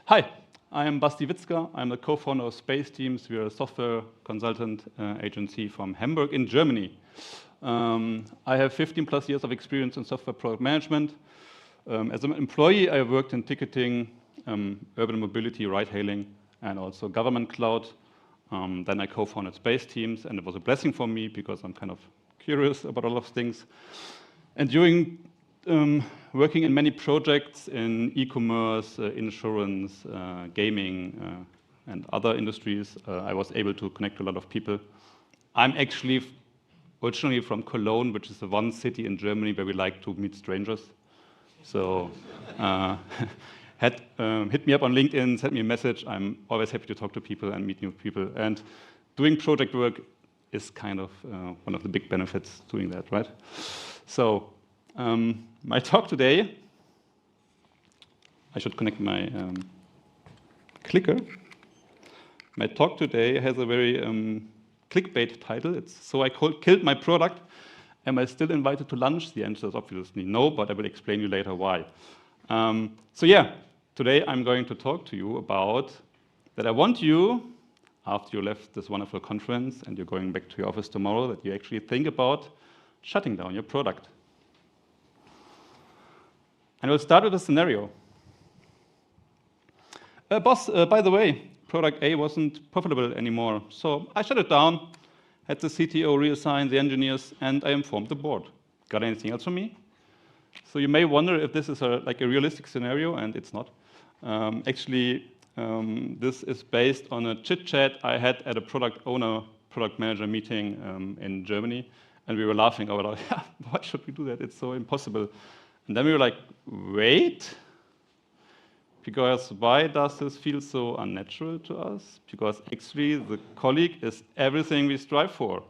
Hi, I am Basti Witsker. I'm the co-founder of Space Teams. We are a software consultant agency from Hamburg in Germany. I have 15 plus years of experience in software product management. As an employee, I worked in ticketing, urban mobility, ride-hailing, and also government cloud. Then I co-founded Space Teams, and it was a blessing for me because I'm kind of curious about a lot of things. And during working in many projects in e-commerce, insurance, gaming, and other industries, I was able to connect to a lot of people. I'm actually originally from Cologne, which is the one city in Germany where we like to meet strangers. So hit me up on LinkedIn, send me a message. I'm always happy to talk to people and meet new people. And doing project work is kind of one of the big benefits doing that, right? So my talk today, I should connect my clicker. My talk today has a very clickbait title. It's So I Killed My Product. Am I still invited to lunch? The answer is obviously no, but I will explain you later why. Today I'm going to talk to you about that I want you, after you left this wonderful conference and you're going back to your office tomorrow, that you actually think about shutting down your product. And we'll start with a scenario. Boss, by the way, product A wasn't profitable anymore, so I shut it down, had the CTO reassign the engineers, and I informed the board. Got anything else for me? So you may wonder if this is a realistic scenario, and it's not. This is based on a chit-chat I had at a product manager meeting in Germany, and we were laughing about, why should we do that? It's so impossible. And then we were like, wait, because why does this feel so unnatural to us? Because actually the colleague is everything we strive for.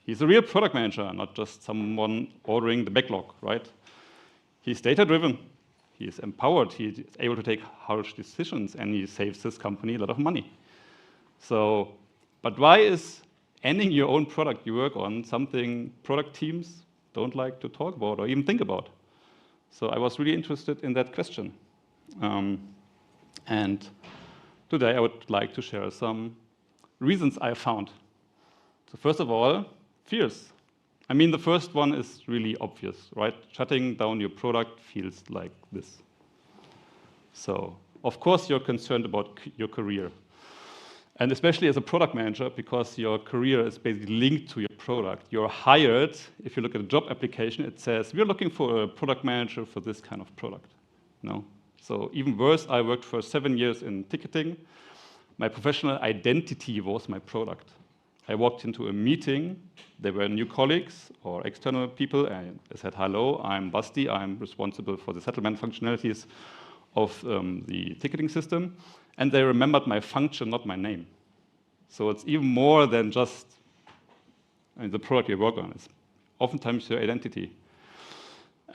He's a real product manager, not just someone ordering the backlog, right? He's data-driven, he's empowered, he's able to take harsh decisions, and he saves this company a lot of money. So, but why is ending your own product you work on something product teams don't like to talk about or even think about? So I was really interested in that question. And today I would like to share some reasons I found. So first of all, fears. I mean, the first one is really obvious, right? Shutting down your product feels like this. So of course you're concerned about your career. And especially as a product manager, because your career is basically linked to your product. You're hired, if you look at a job application, it says, we're looking for a product manager for this kind of product. So even worse, I worked for 7 years in ticketing. My professional identity was my product. I walked into a meeting, there were new colleagues or external people, and I said, hello, I'm Basti, I'm responsible for the settlement functionalities of the ticketing system. And they remembered my function, not my name. So it's even more than just the product you work on. It's oftentimes your identity.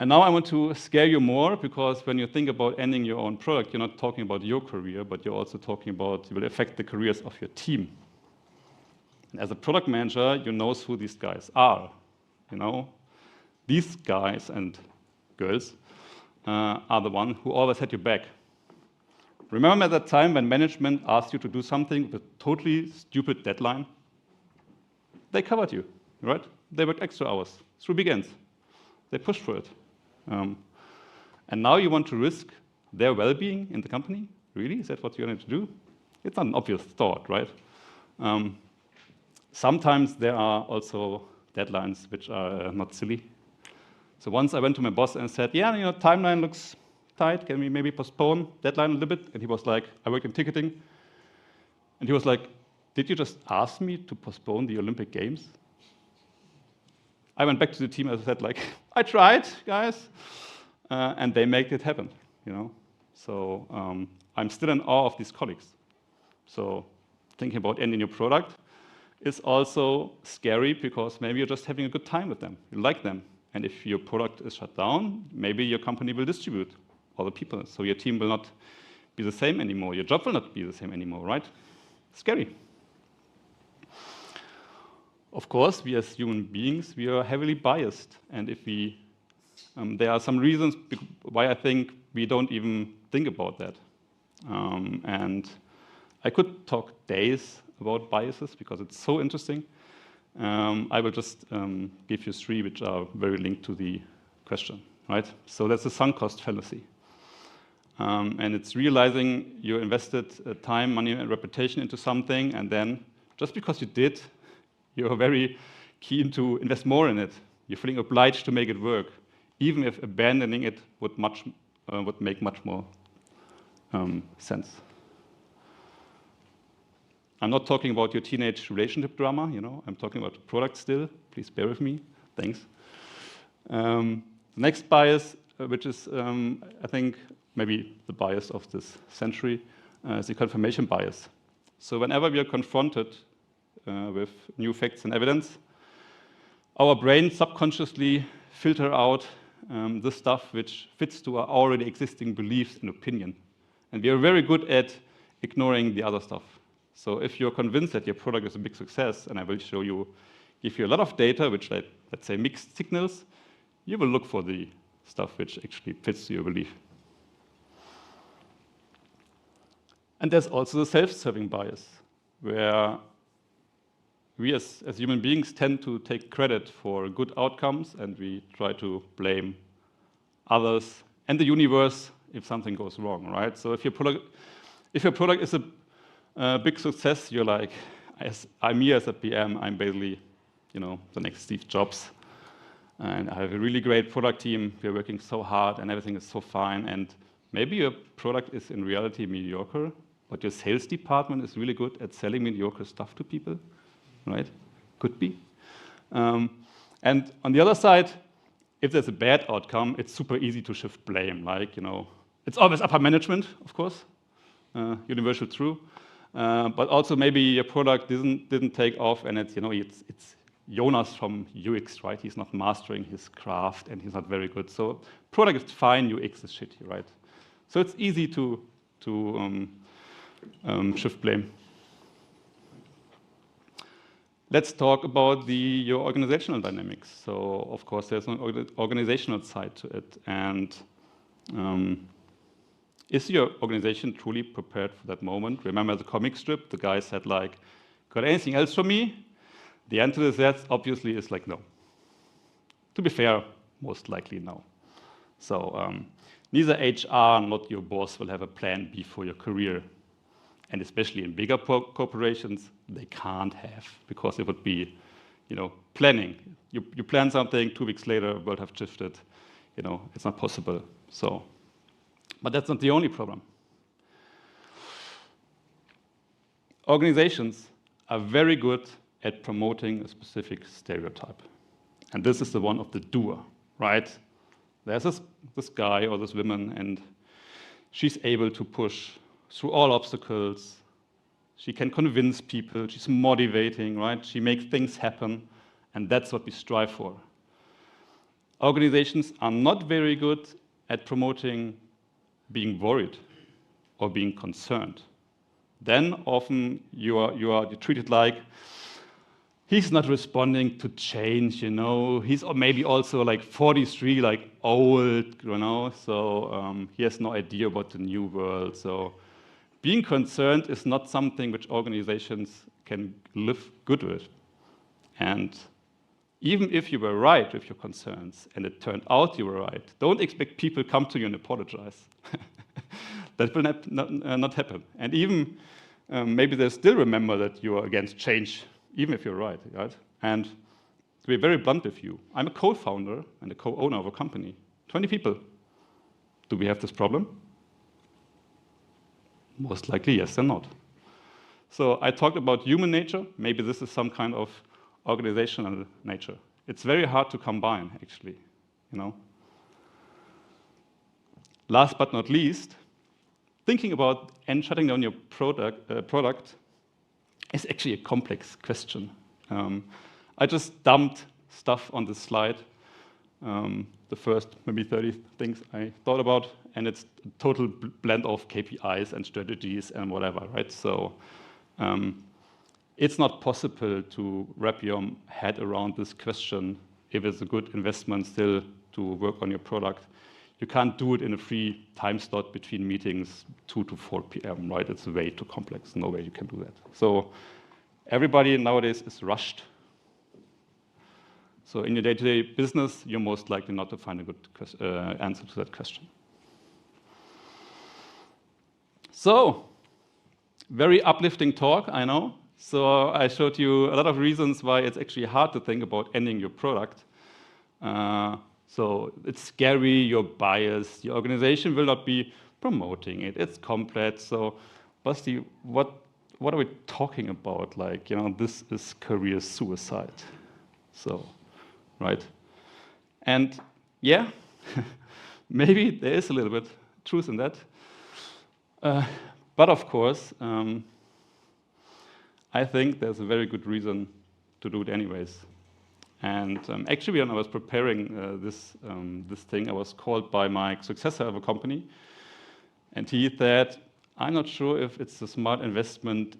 And now I want to scare you more, because when you think about ending your own product, you're not talking about your career, but you're also talking about, you will affect the careers of your team. And as a product manager, you know who these guys are. These guys and girls are the ones who always had your back. Remember that time when management asked you to do something with a totally stupid deadline? They covered you, right? They worked extra hours through weekends. They pushed for it. And now you want to risk their well-being in the company? Really? Is that what you're going to do? It's not an obvious thought, right? Sometimes there are also deadlines which are not silly. So once I went to my boss and said, timeline looks tight, can we maybe postpone deadline a little bit? And he was like, I work in ticketing. And he was like, did you just ask me to postpone the Olympic Games? I went back to the team and said, I tried, guys. And they made it happen, So I'm still in awe of these colleagues. So thinking about ending your product is also scary, because maybe you're just having a good time with them. You like them. And if your product is shut down, maybe your company will distribute other people. So your team will not be the same anymore. Your job will not be the same anymore, right? Scary. Of course, we as human beings, we are heavily biased. And if there are some reasons why I think we don't even think about that. And I could talk days about biases because it's so interesting. I will just give you 3 which are very linked to the question, right? So that's the sunk cost fallacy. And it's realizing you invested time, money, and reputation into something, and then just because you did, you're very keen to invest more in it. You're feeling obliged to make it work, even if abandoning it would make much more sense. I'm not talking about your teenage relationship drama, I'm talking about the product still. Please bear with me. Thanks. Next bias, which is, I think, maybe the bias of this century, is the confirmation bias. So whenever we are confronted with new facts and evidence, our brain subconsciously filter out the stuff which fits to our already existing beliefs and opinion. And we are very good at ignoring the other stuff. So if you're convinced that your product is a big success, and I will give you a lot of data, which let's say mixed signals, you will look for the stuff which actually fits to your belief. And there's also the self-serving bias, where we as human beings tend to take credit for good outcomes, and we try to blame others and the universe if something goes wrong, right? So if your product is a big success, you're like, I'm here as a PM, I'm basically, the next Steve Jobs. And I have a really great product team, we're working so hard and everything is so fine. And maybe your product is in reality mediocre, but your sales department is really good at selling mediocre stuff to people, right? Could be. And on the other side, if there's a bad outcome, it's super easy to shift blame. Like, it's always upper management, of course, universal true. But also maybe your product didn't take off, and it's Jonas from UX, right? He's not mastering his craft, and he's not very good. So product is fine, UX is shitty, right? So it's easy to shift blame. Let's talk about your organizational dynamics. So of course there's an organizational side to it, and is your organization truly prepared for that moment? Remember the comic strip? The guy said like, got anything else for me? The answer to that obviously is like no. To be fair, most likely no. So neither HR nor your boss will have a plan B for your career. And especially in bigger corporations, they can't have, because it would be, planning. You plan something, 2 weeks later, world have shifted. It's not possible. So. But that's not the only problem. Organizations are very good at promoting a specific stereotype. And this is the one of the doer, right? There's this guy or this woman, and she's able to push through all obstacles. She can convince people. She's motivating, right? She makes things happen, and that's what we strive for. Organizations are not very good at promoting being worried or being concerned. Then often you're treated like he's not responding to change, He's maybe also like 43, like old, So he has no idea about the new world. So being concerned is not something which organizations can live good with. And even if you were right with your concerns, and it turned out you were right, don't expect people come to you and apologize. That will not happen. And even maybe they still remember that you are against change, even if you're right? And to be very blunt with you, I'm a co-founder and a co-owner of a company. 20 people. Do we have this problem? Most likely, yes and not. So I talked about human nature. Maybe this is some kind of organizational nature. It's very hard to combine, actually. Last but not least, thinking about and shutting down your product is actually a complex question. I just dumped stuff on this slide, the first maybe 30 things I thought about, and it's a total blend of KPIs and strategies and whatever, right? So it's not possible to wrap your head around this question if it's a good investment still to work on your product. you can't do it in a free time slot between meetings, 2 to 4 p.m., right? It's way too complex. No way you can do that. So everybody nowadays is rushed. So in your day-to-day business, you're most likely not to find a good answer to that question. So, very uplifting talk, I know. So I showed you a lot of reasons why it's actually hard to think about ending your product. So it's scary, you're biased, your organization will not be promoting it, it's complex. So Basti, what are we talking about? Like, this is career suicide. So, right? And yeah, maybe there is a little bit truth in that. But of course, I think there's a very good reason to do it anyways. And actually, when I was preparing this thing, I was called by my successor of a company, and he said, "I'm not sure if it's a smart investment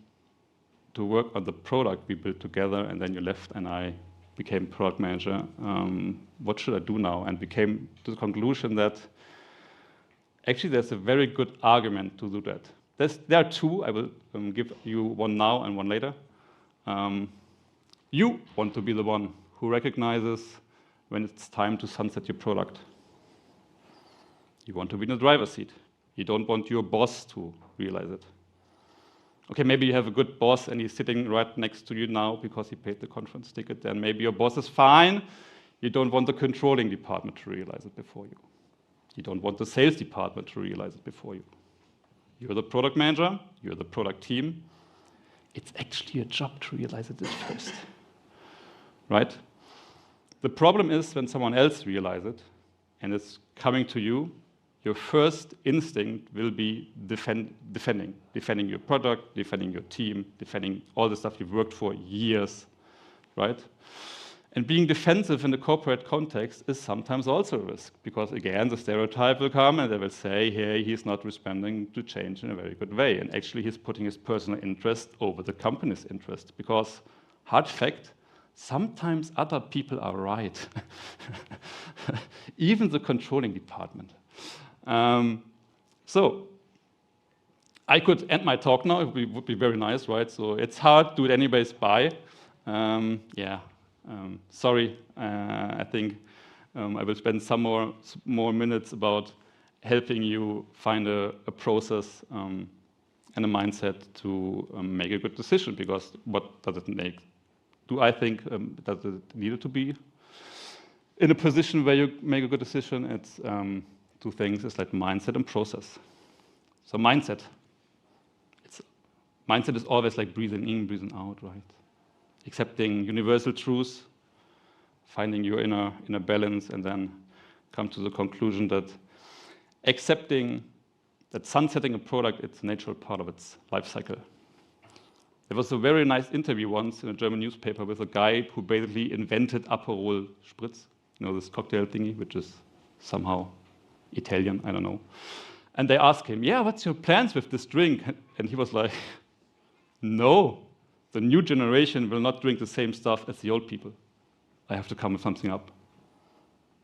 to work on the product we built together, and then you left, and I became product manager. What should I do now?" And came to the conclusion that actually there's a very good argument to do that. There are two. I will give you one now and one later. You want to be the one who recognizes when it's time to sunset your product. You want to be in the driver's seat. You don't want your boss to realize it. Okay, maybe you have a good boss and he's sitting right next to you now because he paid the conference ticket. Then maybe your boss is fine. You don't want the controlling department to realize it before you. You don't want the sales department to realize it before you. You're the product manager, you're the product team. It's actually your job to realize it first, right? The problem is when someone else realizes it and it's coming to you, your first instinct will be defending your product, defending your team, defending all the stuff you've worked for years, right? And being defensive in the corporate context is sometimes also a risk because, again, the stereotype will come and they will say, hey, he's not responding to change in a very good way. And actually, he's putting his personal interest over the company's interest because, hard fact, sometimes other people are right. Even the controlling department. So I could end my talk now. It would be very nice, right? So it's hard, do it anyways, bye. Sorry, I think I will spend some more minutes about helping you find a process and a mindset to make a good decision, because what does it make? Do I think that it needed to be in a position where you make a good decision? It's two things. It's like mindset and process. So mindset is always like breathing in, breathing out, right? Accepting universal truths, finding your inner balance, and then come to the conclusion that accepting that sunsetting a product, it's a natural part of its life cycle. There was a very nice interview once in a German newspaper with a guy who basically invented Aperol Spritz, this cocktail thingy, which is somehow Italian, I don't know. And they asked him, what's your plans with this drink? And he was like, no, the new generation will not drink the same stuff as the old people. I have to come with something up.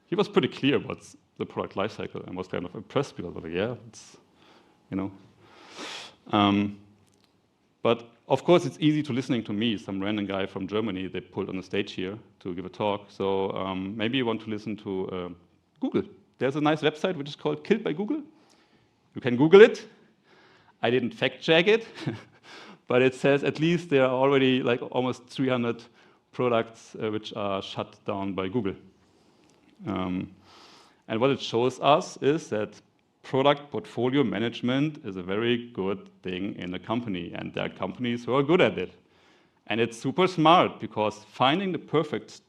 He was pretty clear about the product life cycle and was kind of impressed because I was like, it's, But of course, it's easy to listening to me, some random guy from Germany they pulled on the stage here to give a talk. So maybe you want to listen to Google. There's a nice website which is called Killed by Google. You can Google it. I didn't fact check it, but it says at least there are already like almost 300 products which are shut down by Google. And what it shows us is that product portfolio management is a very good thing in a company, and there are companies who are good at it. And it's super smart because finding the perfect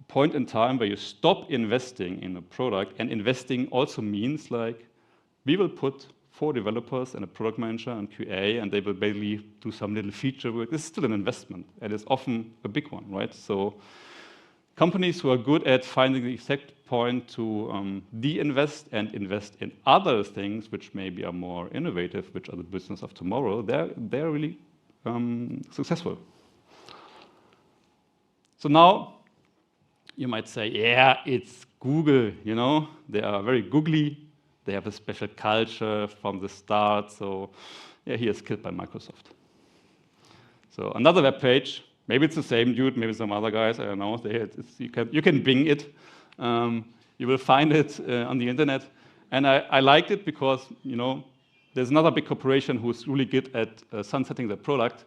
point in time where you stop investing in a product, and investing also means like we will put 4 developers and a product manager and QA, and they will basically do some little feature work. This is still an investment, and it's often a big one, right? So companies who are good at finding the exact point to de-invest and invest in other things which maybe are more innovative, which are the business of tomorrow, they're really successful. So now you might say, it's Google, you know, they are very googly. They have a special culture from the start. So yeah, he is killed by Microsoft. So another web page, maybe it's the same dude, maybe some other guys, I don't know. You can Bing it. You will find it on the internet. And I liked it because, you know, there's another big corporation who's really good at sunsetting their product.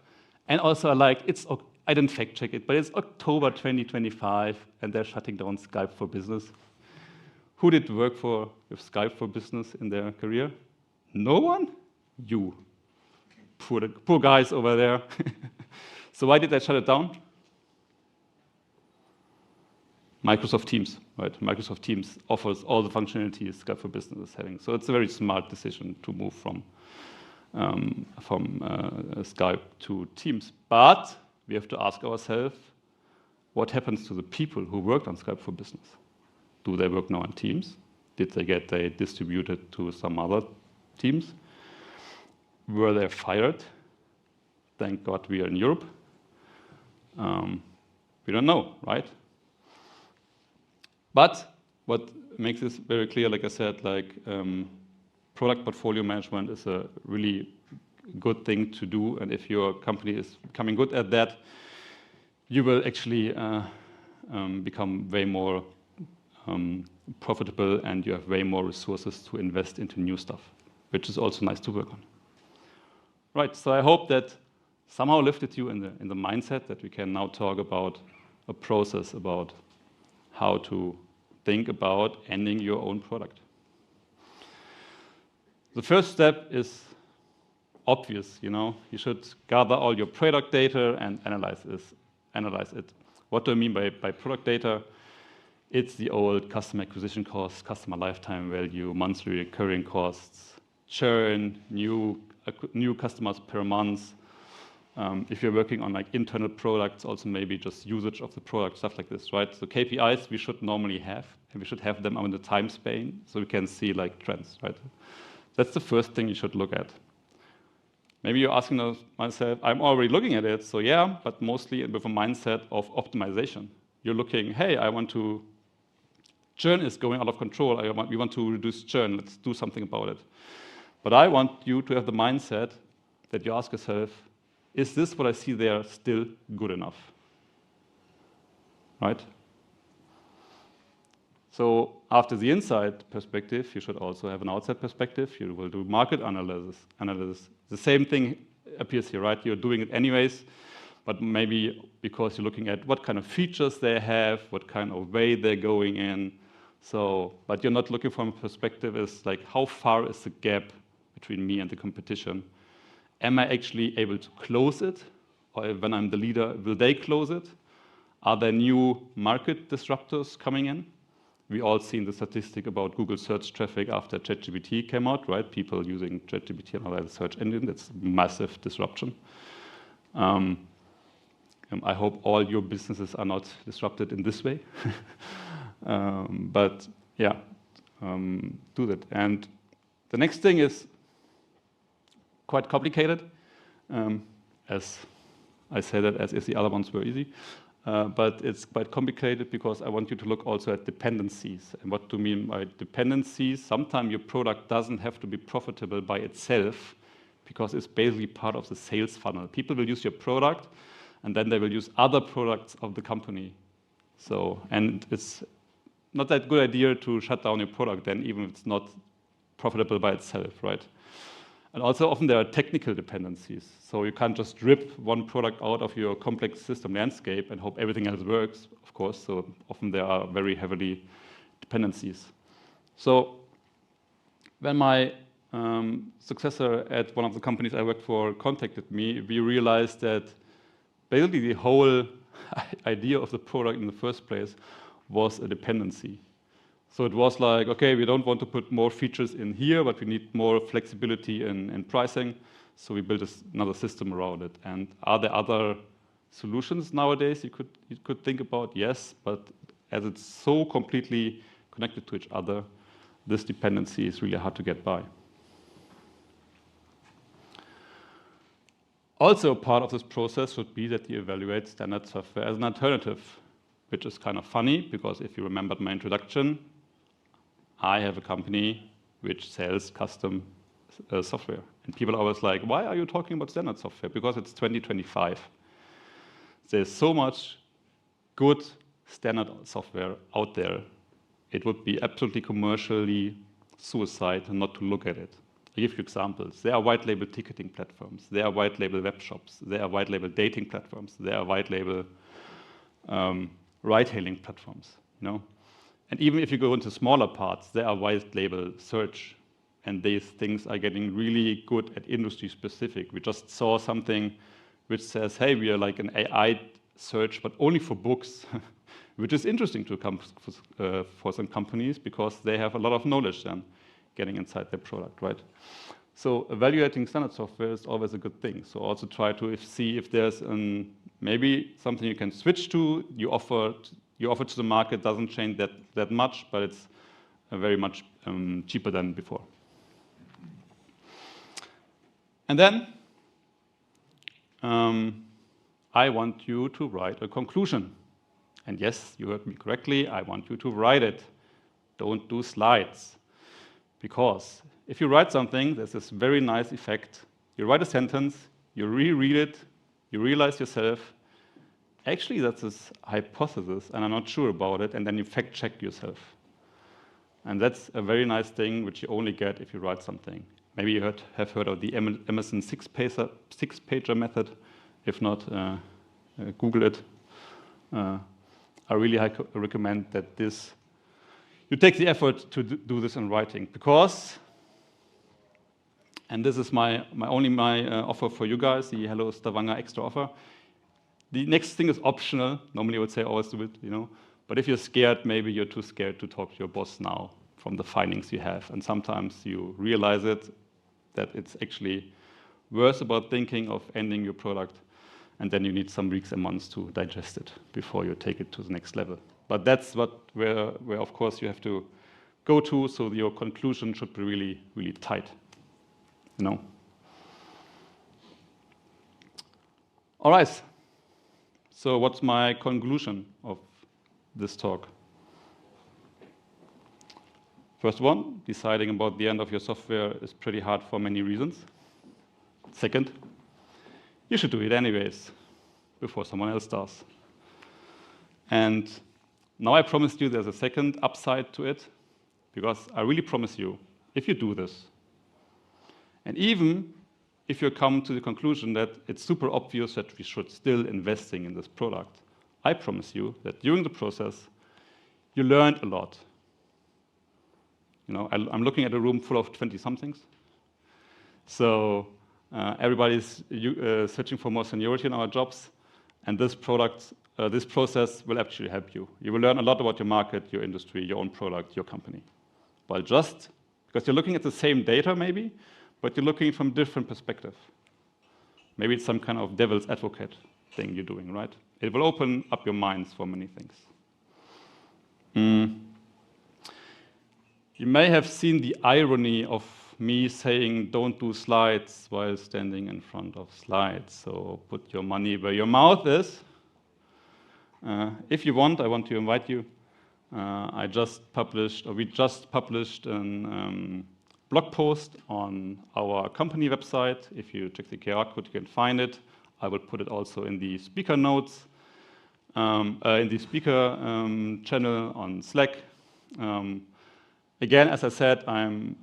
And also I didn't fact check it, but it's October 2025 and they're shutting down Skype for Business. Who did work with Skype for Business in their career? No one? You. Poor guys over there. So why did they shut it down? Microsoft Teams, right? Microsoft Teams offers all the functionalities Skype for Business is having. So it's a very smart decision to move from Skype to Teams. But we have to ask ourselves, what happens to the people who worked on Skype for Business? Do they work now on Teams? Did they get distributed to some other teams? Were they fired? Thank God we are in Europe. We don't know, right? But what makes this very clear, like I said, product portfolio management is a really good thing to do. And if your company is becoming good at that, you will actually become way more profitable and you have way more resources to invest into new stuff, which is also nice to work on. Right, so I hope that somehow lifted you in the mindset that we can now talk about a process about how to think about ending your own product. The first step is obvious, you know. You should gather all your product data and analyze it. What do I mean by product data? It's the old customer acquisition costs, customer lifetime value, monthly recurring costs, churn, new customers per month. If you're working on internal products, also maybe just usage of the product, stuff like this, right? So KPIs we should normally have, and we should have them on the time span so we can see trends, right? That's the first thing you should look at. Maybe you're asking myself, I'm already looking at it, so yeah, but mostly with a mindset of optimization. You're looking, hey, churn is going out of control. We want to reduce churn. Let's do something about it. But I want you to have the mindset that you ask yourself, is this what I see there still good enough? Right? So after the inside perspective, you should also have an outside perspective. You will do market analysis. The same thing appears here, right? You're doing it anyways, but maybe because you're looking at what kind of features they have, what kind of way they're going in. So, but you're not looking from a perspective is how far is the gap between me and the competition? Am I actually able to close it? Or when I'm the leader, will they close it? Are there new market disruptors coming in? We all seen the statistic about Google search traffic after ChatGPT came out, right? People using ChatGPT and other search engine. That's massive disruption. I hope all your businesses are not disrupted in this way. But yeah, do that. And the next thing is quite complicated, as I said it as if the other ones were easy. But it's quite complicated because I want you to look also at dependencies. And what do I mean by dependencies? Sometimes your product doesn't have to be profitable by itself because it's basically part of the sales funnel. People will use your product and then they will use other products of the company. So, and it's not that good idea to shut down your product then, even if it's not profitable by itself, right? And also often there are technical dependencies. So you can't just rip one product out of your complex system landscape and hope everything else works, of course. So often there are very heavily dependencies. So when my successor at one of the companies I worked for contacted me, we realized that basically the whole idea of the product in the first place was a dependency. So it was like, okay, we don't want to put more features in here, but we need more flexibility in pricing. So we built another system around it. And are there other solutions nowadays you could think about? Yes, but as it's so completely connected to each other, this dependency is really hard to get by. Also, part of this process should be that you evaluate standard software as an alternative. which is kind of funny because if you remembered my introduction, I have a company which sells custom software. And people are always like, why are you talking about standard software? Because it's 2025. There's so much good standard software out there. It would be absolutely commercially suicide not to look at it. I give you examples. There are white label ticketing platforms. There are white label web shops. There are white label dating platforms. There are white label ride-hailing platforms. And even if you go into smaller parts, there are white label search. And these things are getting really good at industry specific. We just saw something which says, hey, we are like an AI search, but only for books, which is interesting to for some companies because they have a lot of knowledge then getting inside their product, right? So evaluating standard software is always a good thing. So also try to see if there's maybe something you can switch to. You offer to the market, doesn't change that much, but it's very much cheaper than before. And then I want you to write a conclusion. And yes, you heard me correctly, I want you to write it. Don't do slides. Because if you write something, there's this very nice effect. You write a sentence, you reread it, you realize yourself, actually that's this hypothesis and I'm not sure about it, and then you fact check yourself. And that's a very nice thing which you only get if you write something. Maybe you have heard of the Emerson six-pager method. If not, Google it. I really recommend that you take the effort to do this in writing because, and this is my offer for you guys, the HelloStavanger extra offer. The next thing is optional. Normally I would say always do it, But if you're scared, maybe you're too scared to talk to your boss now from the findings you have. And sometimes you realize that it's actually worse about thinking of ending your product. And then you need some weeks and months to digest it before you take it to the next level. But that's where of course you have to go to, so your conclusion should be really, really tight. All right. So what's my conclusion of this talk? First one, deciding about the end of your software is pretty hard for many reasons. Second, you should do it anyways, before someone else does. And now I promised you there's a second upside to it, because I really promise you, if you do this, and even if you come to the conclusion that it's super obvious that we should still investing in this product, I promise you that during the process, you learned a lot. I'm looking at a room full of 20-somethings. So everybody's searching for more seniority in our jobs, and this process will actually help you. You will learn a lot about your market, your industry, your own product, your company. Well, just because you're looking at the same data maybe, but you're looking from a different perspective. Maybe it's some kind of devil's advocate thing you're doing, right? It will open up your minds for many things. You may have seen the irony of me saying don't do slides while standing in front of slides. So put your money where your mouth is. If you want, I want to invite you. We just published a blog post on our company website. If you check the QR code, you can find it. I will put it also in the speaker notes, in the speaker channel on Slack. Again, as I said, I'm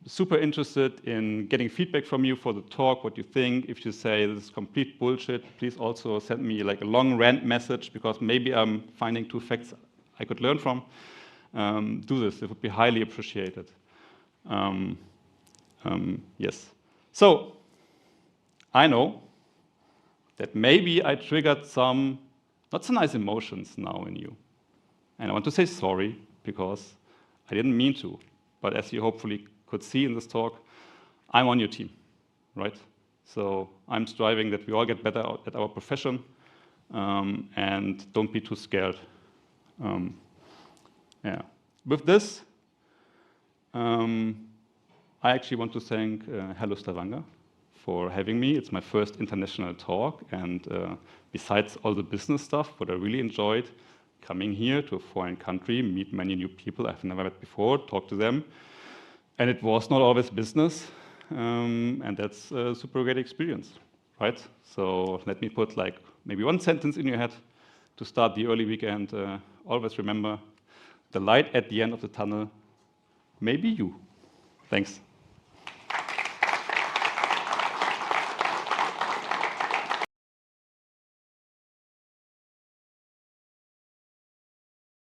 super interested in getting feedback from you for the talk, what you think. If you say this is complete bullshit, please also send me like a long rant message, because maybe I'm finding 2 facts I could learn from. Do this, it would be highly appreciated. Yes. So, I know that maybe I triggered some not so nice emotions now in you. And I want to say sorry, because I didn't mean to. But as you hopefully could see in this talk, I'm on your team, right? So I'm striving that we all get better at our profession, and don't be too scared. Yeah. With this, I actually want to thank HelloStavanger for having me. It's my first international talk, and besides all the business stuff, what I really enjoyed coming here to a foreign country, meet many new people I've never met before, talk to them. And it was not always business, and that's a super great experience, right? So let me put like maybe one sentence in your head to start the early weekend. Always remember, the light at the end of the tunnel may be you. Thanks.